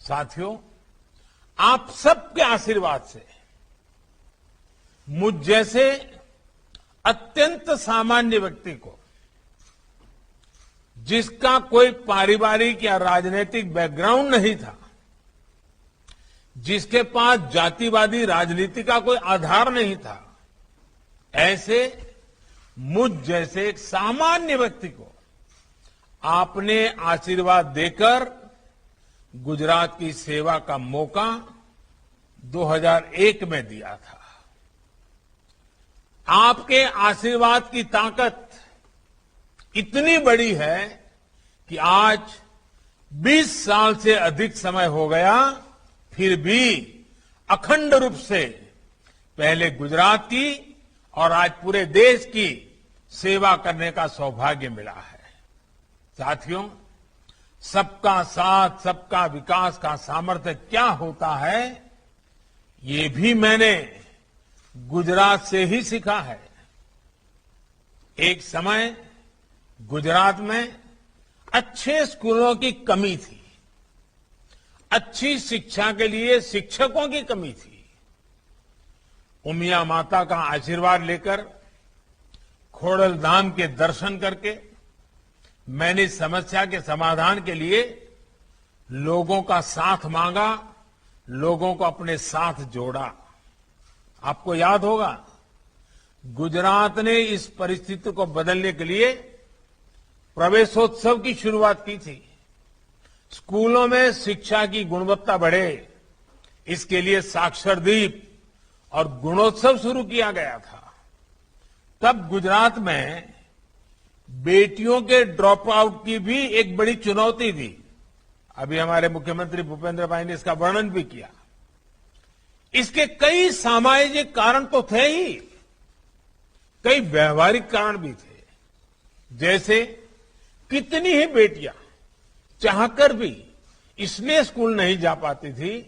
साथियों, आप सबके आशीर्वाद से मुझ जैसे अत्यंत सामान्य व्यक्ति को, जिसका कोई पारिवारिक या राजनीतिक बैकग्राउंड नहीं था, जिसके पास जातिवादी राजनीति का कोई आधार नहीं था, ऐसे मुझ जैसे एक सामान्य व्यक्ति को आपने आशीर्वाद देकर गुजरात की सेवा का मौका 2001 में दिया था। आपके आशीर्वाद की ताकत इतनी बड़ी है कि आज 20 साल से अधिक समय हो गया, फिर भी अखंड रूप से पहले गुजरात की और आज पूरे देश की सेवा करने का सौभाग्य मिला है। साथियों, सबका साथ, सबका विकास का सामर्थ्य क्या होता है, ये भी मैंने गुजरात से ही सीखा है। एक समय गुजरात में अच्छे स्कूलों की कमी थी, अच्छी शिक्षा के लिए शिक्षकों की कमी थी। उमिया माता का आशीर्वाद लेकर, खोड़ल धाम के दर्शन करके मैंने इस समस्या के समाधान के लिए लोगों का साथ मांगा, लोगों को अपने साथ जोड़ा। आपको याद होगा, गुजरात ने इस परिस्थिति को बदलने के लिए प्रवेशोत्सव की शुरुआत की थी। स्कूलों में शिक्षा की गुणवत्ता बढ़े, इसके लिए साक्षरदीप और गुणोत्सव शुरू किया गया था। तब गुजरात में बेटियों के ड्रॉप आउट की भी एक बड़ी चुनौती थी। अभी हमारे मुख्यमंत्री भूपेंद्र भाई ने इसका वर्णन भी किया। इसके कई सामाजिक कारण तो थे ही, कई व्यवहारिक कारण भी थे। जैसे कितनी ही बेटियां चाहकर भी इसलिए स्कूल नहीं जा पाती थी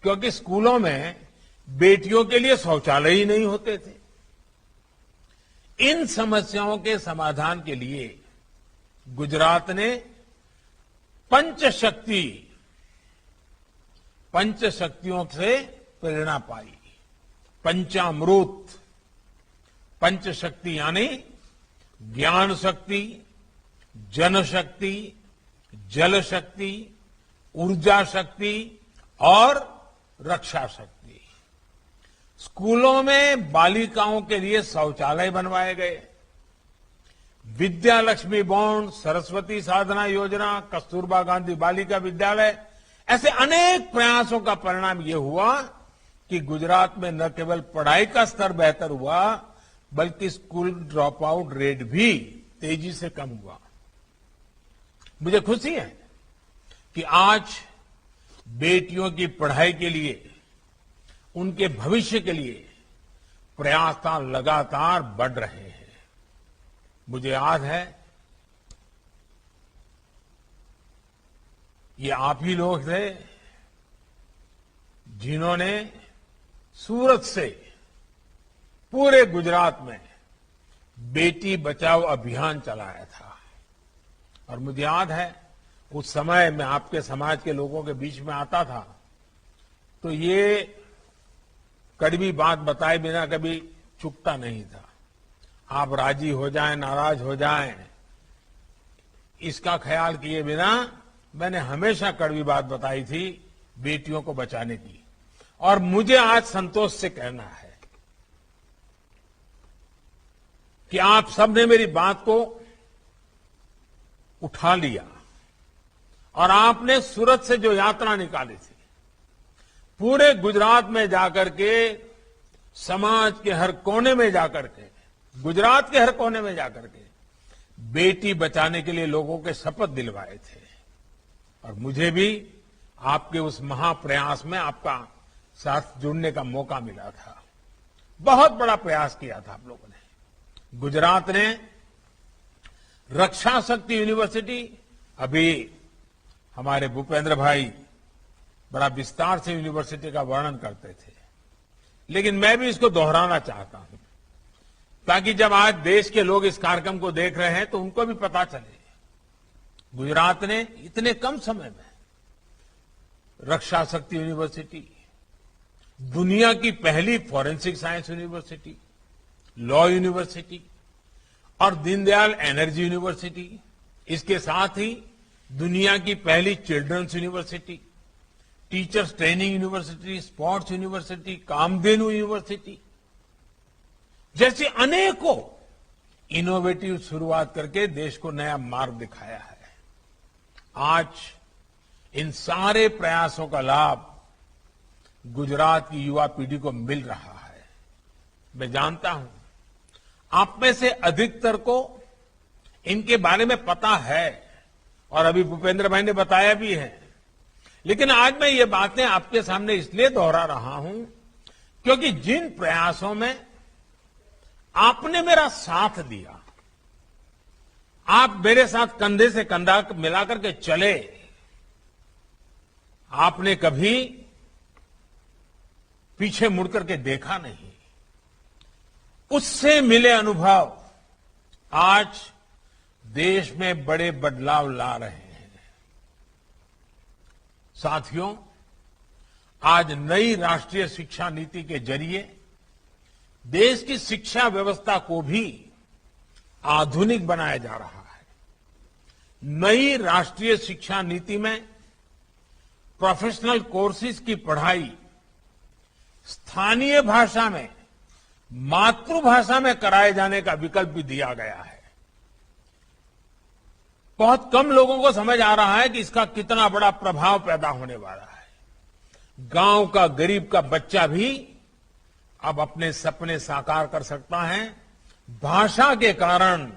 क्योंकि स्कूलों में बेटियों के लिए शौचालय ही नहीं होते थे। इन समस्याओं के समाधान के लिए गुजरात ने पंचशक्तियों से प्रेरणा पाई। पंचामृत, पंचशक्ति यानी ज्ञान शक्ति, जनशक्ति, जल शक्ति, ऊर्जा शक्ति और रक्षा शक्ति। स्कूलों में बालिकाओं के लिए शौचालय बनवाए गए। विद्या लक्ष्मी बॉन्ड, सरस्वती साधना योजना, कस्तूरबा गांधी बालिका विद्यालय, ऐसे अनेक प्रयासों का परिणाम यह हुआ कि गुजरात में न केवल पढ़ाई का स्तर बेहतर हुआ, बल्कि स्कूल ड्रॉप आउट रेट भी तेजी से कम हुआ। मुझे खुशी है कि आज बेटियों की पढ़ाई के लिए, उनके भविष्य के लिए प्रयास लगातार बढ़ रहे हैं। मुझे याद है, ये आप ही लोग थे जिन्होंने सूरत से पूरे गुजरात में बेटी बचाओ अभियान चलाया था। और मुझे याद है, उस समय मैं आपके समाज के लोगों के बीच में आता था तो ये कड़वी बात बताए बिना कभी चुकता नहीं था। आप राजी हो जाएं, नाराज हो जाएं, इसका ख्याल किए बिना मैंने हमेशा कड़वी बात बताई थी बेटियों को बचाने की। और मुझे आज संतोष से कहना है कि आप सबने मेरी बात को उठा लिया और आपने सूरत से जो यात्रा निकाली थी, पूरे गुजरात में जाकर के, समाज के हर कोने में जाकर के, गुजरात के हर कोने में जाकर के बेटी बचाने के लिए लोगों के शपथ दिलवाए थे। और मुझे भी आपके उस महाप्रयास में आपका साथ जुड़ने का मौका मिला था। बहुत बड़ा प्रयास किया था आप लोगों ने। गुजरात ने रक्षा शक्ति यूनिवर्सिटी, अभी हमारे भूपेंद्र भाई बड़ा विस्तार से यूनिवर्सिटी का वर्णन करते थे, लेकिन मैं भी इसको दोहराना चाहता हूं ताकि जब आज देश के लोग इस कार्यक्रम को देख रहे हैं तो उनको भी पता चले। गुजरात ने इतने कम समय में रक्षा शक्ति यूनिवर्सिटी, दुनिया की पहली forensic science university, law university और दीनदयाल एनर्जी यूनिवर्सिटी, इसके साथ ही दुनिया की पहली children's university, teachers training university, sports university, Kamdhenu university जैसी अनेकों इनोवेटिव शुरुआत करके देश को नया मार्ग दिखाया है। आज इन सारे प्रयासों का लाभ गुजरात की युवा पीढ़ी को मिल रहा है। मैं जानता हूं आप में से अधिकतर को इनके बारे में पता है और अभी भूपेंद्र भाई ने बताया भी है, लेकिन आज मैं ये बातें आपके सामने इसलिए दोहरा रहा हूं क्योंकि जिन प्रयासों में आपने मेरा साथ दिया, आप मेरे साथ कंधे से कंधा मिलाकर के चले, आपने कभी पीछे मुड़कर के देखा नहीं, उससे मिले अनुभव आज देश में बड़े बदलाव ला रहे हैं। साथियों, आज नई राष्ट्रीय शिक्षा नीति के जरिए देश की शिक्षा व्यवस्था को भी आधुनिक बनाया जा रहा है। नई राष्ट्रीय शिक्षा नीति में प्रोफेशनल कोर्सेज की पढ़ाई स्थानीय भाषा में, मातृभाषा में कराए जाने का विकल्प भी दिया गया है। बहुत कम लोगों को समझ आ रहा है कि इसका कितना बड़ा प्रभाव पैदा होने वाला है। गांव का गरीब का बच्चा भी अब अपने सपने साकार कर सकता है। भाषा के कारण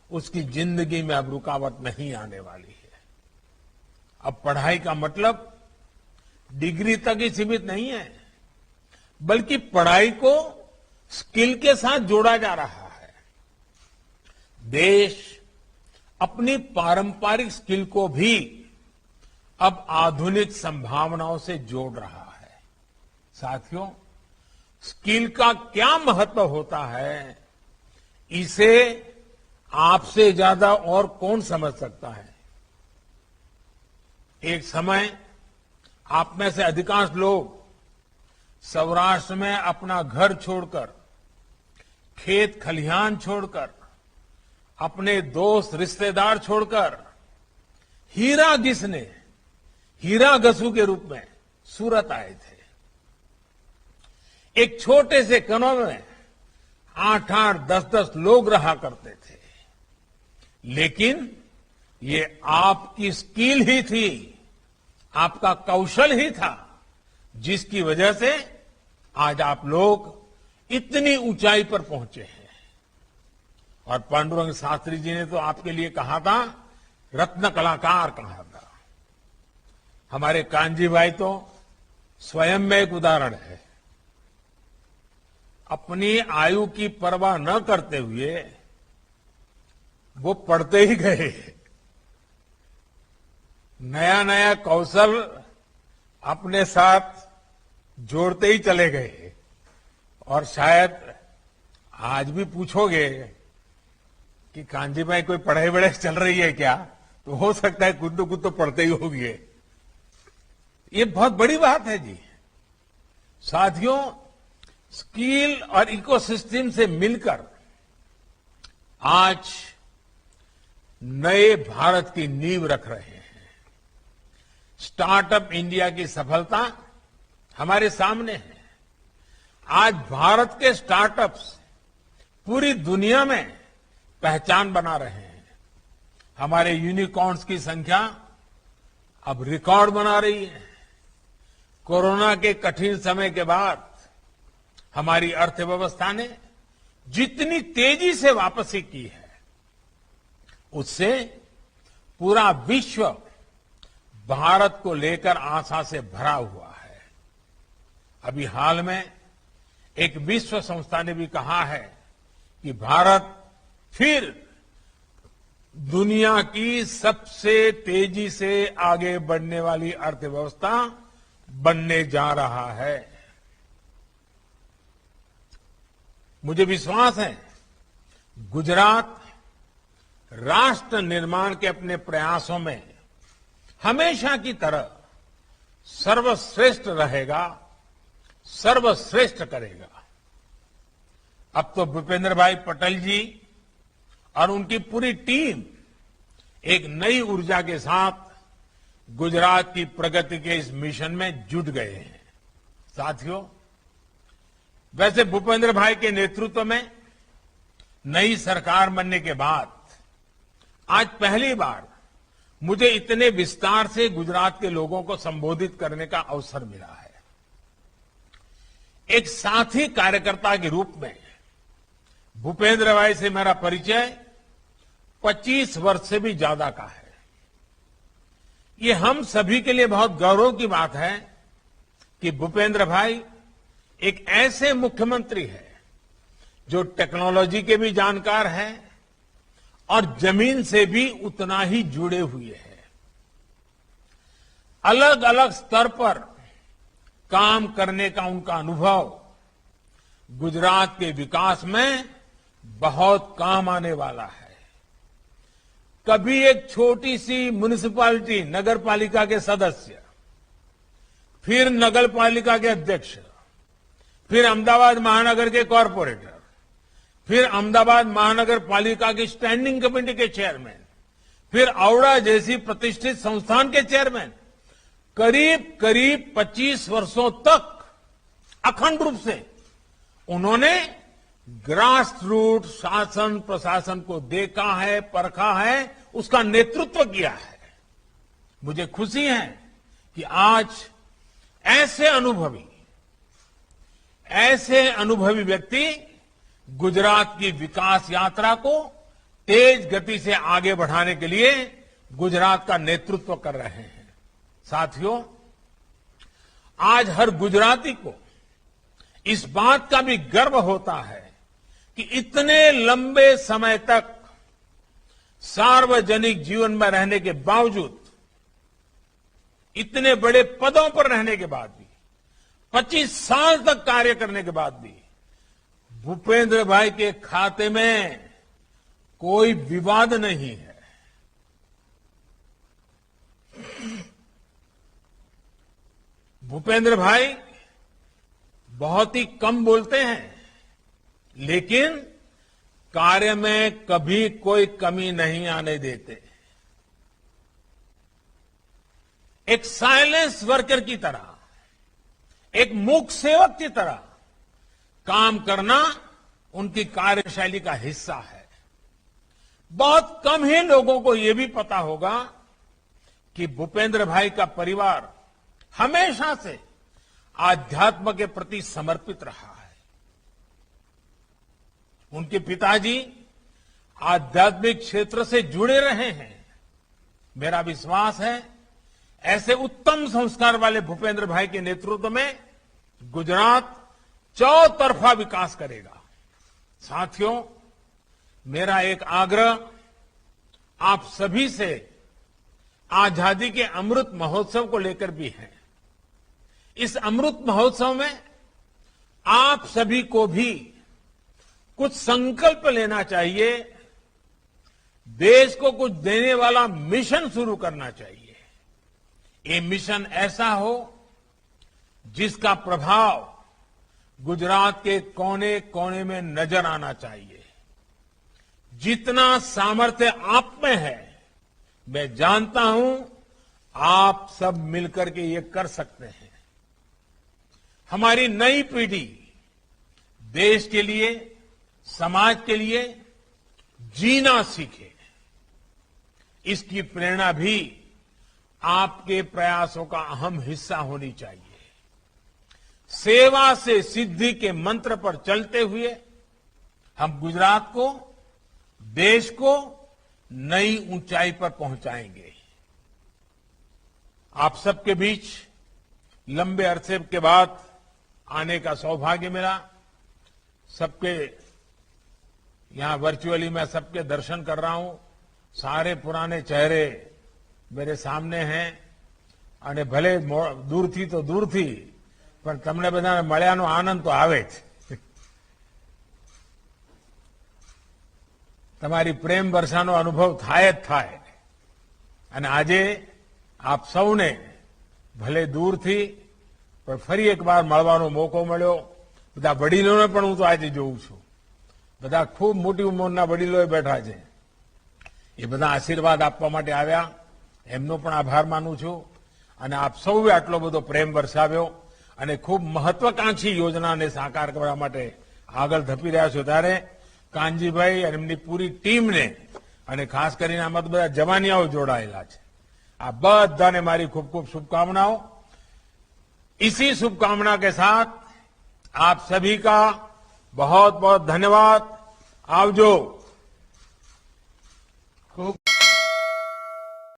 उसकी जिंदगी में अब रुकावट नहीं आने वाली है। अब पढ़ाई का मतलब डिग्री तक ही सीमित नहीं है, बल्कि पढ़ाई को स्किल के साथ जोड़ा जा रहा है। देश अपनी पारंपरिक स्किल को भी अब आधुनिक संभावनाओं से जोड़ रहा है। साथियों, स्किल का क्या महत्व होता है, इसे आपसे ज्यादा और कौन समझ सकता है। एक समय आप में से अधिकांश लोग सौराष्ट्र में अपना घर छोड़कर, खेत खलिहान छोड़कर, अपने दोस्त रिश्तेदार छोड़कर हीरा घिसने, हीरा घसू के रूप में सूरत आए थे। एक छोटे से कनौ में 8-8, 10-10 लोग रहा करते थे, लेकिन ये आपकी स्किल ही थी, आपका कौशल ही था, जिसकी वजह से आज आप लोग इतनी ऊंचाई पर पहुंचे हैं। और पांडुरंग शास्त्री जी ने तो आपके लिए कहा था, रत्न कलाकार कहा था। हमारे कांजी भाई तो स्वयं में एक उदाहरण है। अपनी आयु की परवाह न करते हुए वो पढ़ते ही गए, नया नया कौशल अपने साथ जोड़ते ही चले गए। और शायद आज भी पूछोगे कि कांजी भाई कोई पढ़ाई वढ़ाई चल रही है क्या, तो हो सकता है कुछ तो पढ़ते ही होंगे। ये बहुत बड़ी बात है जी। साथियों, स्किल और इकोसिस्टम से मिलकर आज नए भारत की नींव रख रहे हैं। स्टार्टअप इंडिया की सफलता हमारे सामने है। आज भारत के स्टार्टअप्स पूरी दुनिया में पहचान बना रहे हैं। हमारे यूनिकॉर्न्स की संख्या अब रिकॉर्ड बना रही है। कोरोना के कठिन समय के बाद हमारी अर्थव्यवस्था ने जितनी तेजी से वापसी की है, उससे पूरा विश्व भारत को लेकर आशा से भरा हुआ है। अभी हाल में एक विश्व संस्था ने भी कहा है कि भारत फिर दुनिया की सबसे तेजी से आगे बढ़ने वाली अर्थव्यवस्था बनने जा रहा है। मुझे विश्वास है गुजरात राष्ट्र निर्माण के अपने प्रयासों में हमेशा की तरह सर्वश्रेष्ठ रहेगा, सर्वश्रेष्ठ करेगा। अब तो भूपेंद्र भाई पटेल जी और उनकी पूरी टीम एक नई ऊर्जा के साथ गुजरात की प्रगति के इस मिशन में जुट गए हैं। साथियों, वैसे भूपेंद्र भाई के नेतृत्व में नई सरकार बनने के बाद आज पहली बार मुझे इतने विस्तार से गुजरात के लोगों को संबोधित करने का अवसर मिला है। एक साथी कार्यकर्ता के रूप में भूपेंद्र भाई से मेरा परिचय 25 वर्ष से भी ज्यादा का है। ये हम सभी के लिए बहुत गौरव की बात है कि भूपेंद्र भाई एक ऐसे मुख्यमंत्री हैं जो टेक्नोलॉजी के भी जानकार हैं और जमीन से भी उतना ही जुड़े हुए हैं। अलग अलग स्तर पर काम करने का उनका अनुभव गुजरात के विकास में बहुत काम आने वाला है। कभी एक छोटी सी म्युनिसिपैलिटी नगर पालिका के सदस्य, फिर नगर पालिका के अध्यक्ष, फिर अहमदाबाद महानगर के कॉरपोरेटर, फिर अहमदाबाद महानगर पालिका की स्टैंडिंग कमेटी के चेयरमैन, फिर औड़ा जैसी प्रतिष्ठित संस्थान के चेयरमैन, करीब करीब 25 वर्षों तक अखंड रूप से उन्होंने ग्रास रूट शासन प्रशासन को देखा है, परखा है, उसका नेतृत्व किया है। मुझे खुशी है कि आज ऐसे अनुभवी व्यक्ति गुजरात की विकास यात्रा को तेज गति से आगे बढ़ाने के लिए गुजरात का नेतृत्व कर रहे हैं। साथियों, आज हर गुजराती को इस बात का भी गर्व होता है कि इतने लंबे समय तक सार्वजनिक जीवन में रहने के बावजूद, इतने बड़े पदों पर रहने के बाद भी, 25 साल तक कार्य करने के बाद भी भूपेंद्र भाई के खाते में कोई विवाद नहीं है। भूपेंद्र भाई बहुत ही कम बोलते हैं, लेकिन कार्य में कभी कोई कमी नहीं आने देते। एक साइलेंस वर्कर की तरह, एक मूक सेवक की तरह काम करना उनकी कार्यशैली का हिस्सा है। बहुत कम ही लोगों को यह भी पता होगा कि भूपेंद्र भाई का परिवार हमेशा से आध्यात्म के प्रति समर्पित रहा है। उनके पिताजी आध्यात्मिक क्षेत्र से जुड़े रहे हैं। मेरा विश्वास है ऐसे उत्तम संस्कार वाले भूपेंद्र भाई के नेतृत्व में गुजरात चौतरफा विकास करेगा। साथियों, मेरा एक आग्रह आप सभी से आजादी के अमृत महोत्सव को लेकर भी है। इस अमृत महोत्सव में आप सभी को भी कुछ संकल्प लेना चाहिए, देश को कुछ देने वाला मिशन शुरू करना चाहिए। ये मिशन ऐसा हो जिसका प्रभाव गुजरात के कोने कोने में नजर आना चाहिए। जितना सामर्थ्य आप में है, मैं जानता हूं आप सब मिलकर के ये कर सकते हैं। हमारी नई पीढ़ी देश के लिए, समाज के लिए जीना सीखे, इसकी प्रेरणा भी आपके प्रयासों का अहम हिस्सा होनी चाहिए। सेवा से सिद्धि के मंत्र पर चलते हुए हम गुजरात को, देश को नई ऊंचाई पर पहुंचाएंगे। आप सबके बीच लंबे अरसे के बाद आने का सौभाग्य मिला। सबके यहां वर्चुअली मैं सबके दर्शन कर रहा हूं। सारे पुराने चेहरे मेरे सामने हैं અને ભલે દૂરથી તો દૂરથી પણ તમને બધાને મળ્યાનો આનંદ તો આવે જ। તમારી પ્રેમ વર્ષાનો અનુભવ થાય જ થાય। અને આજે આપ સૌને ભલે દૂરથી પણ ફરી એકવાર મળવાનો મોકો મળ્યો. બધા વડીલોને પણ હું તો આજે જોઉં છું. બધા ખૂબ મોટી ઉંમરના વડીલોએ બેઠા છે. એ બધા આશીર્વાદ આપવા માટે આવ્યા. એમનો પણ આભાર માનું છું. અને આપ સૌએ આટલો બધો પ્રેમ વરસાવ્યો અને ખૂબ મહત્વાકાંક્ષી યોજનાને સાકાર કરવા માટે આગળ ધપી રહ્યા છો. ત્યારે કાનજીભાઈ અને એમની પૂરી ટીમને અને ખાસ કરીને આમાં તો બધા જવાનિયાઓ જોડાયેલા છે. આ બધાને મારી ખૂબ ખૂબ शुभकामनाओं. इसी शुभकामना के साथ आप सभी का बहुत बहुत धन्यवाद. आवजो.